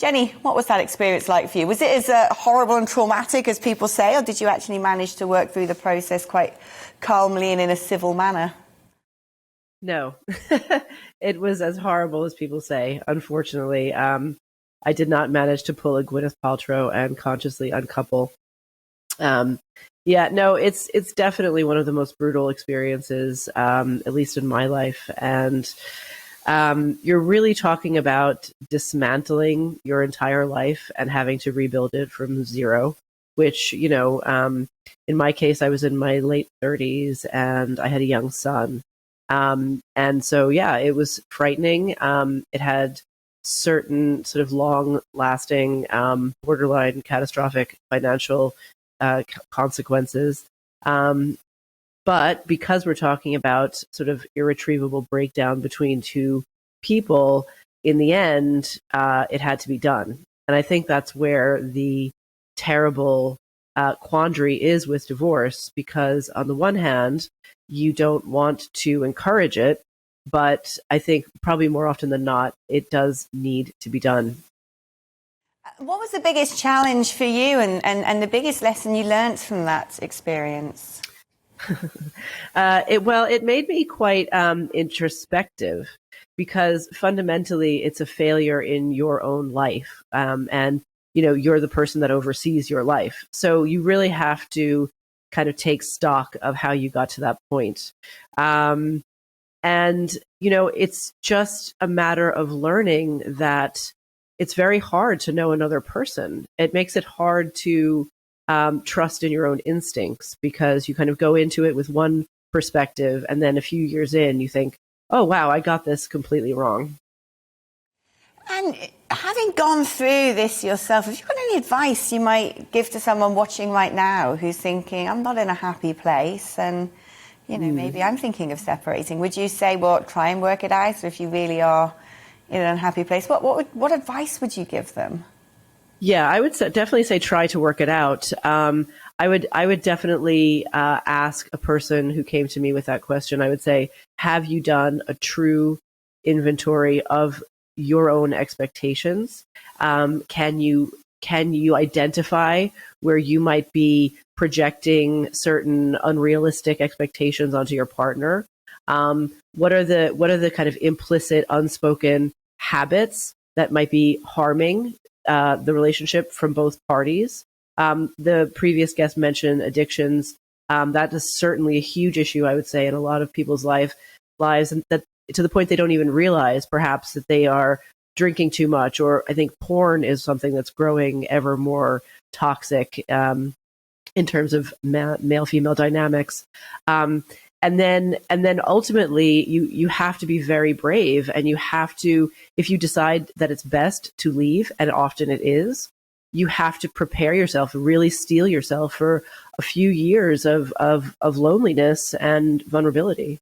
Jenny, what was that experience like for you? Was it as horrible and traumatic as people say, or did you actually manage to work through the process quite calmly and in a civil manner? No, it was as horrible as people say. Unfortunately, I did not manage to pull a Gwyneth Paltrow and consciously uncouple. Yeah, no, it's definitely one of the most brutal experiences, at least in my life. And you're really talking about dismantling your entire life and having to rebuild it from zero, which, in my case, I was in my late 30s and I had a young son. And so, yeah, it was frightening. It had certain sort of long lasting, borderline catastrophic financial consequences. But because we're talking about sort of irretrievable breakdown between two people, in the end, it had to be done. And I think that's where the terrible quandary is with divorce, because on the one hand, you don't want to encourage it, but I think probably more often than not, it does need to be done. What was the biggest challenge for you and the biggest lesson you learned from that experience? It made me quite introspective, because fundamentally it's a failure in your own life. And, you're the person that oversees your life. So you really have to kind of take stock of how you got to that point. It's just a matter of learning that it's very hard to know another person. It makes it hard to trust in your own instincts, because you kind of go into it with one perspective, and then a few years in, you think, oh, wow, I got this completely wrong. And having gone through this yourself, have you got any advice you might give to someone watching right now who's thinking, I'm not in a happy place, and maybe I'm thinking of separating? Would you say, well, try and work it out? Or if you really are in an unhappy place, what advice would you give them? Yeah, I would definitely say try to work it out. I would definitely ask a person who came to me with that question. I would say, have you done a true inventory of your own expectations? Can you identify where you might be projecting certain unrealistic expectations onto your partner? What are the kind of implicit, unspoken habits that might be harming the relationship from both parties? The previous guest mentioned addictions. That is certainly a huge issue, I would say, in a lot of people's lives, and that to the point they don't even realize perhaps that they are drinking too much. Or I think porn is something that's growing ever more toxic in terms of male-female dynamics. And then ultimately, you have to be very brave, and you have to, if you decide that it's best to leave, and often it is, you have to prepare yourself, really steel yourself for a few years of loneliness and vulnerability.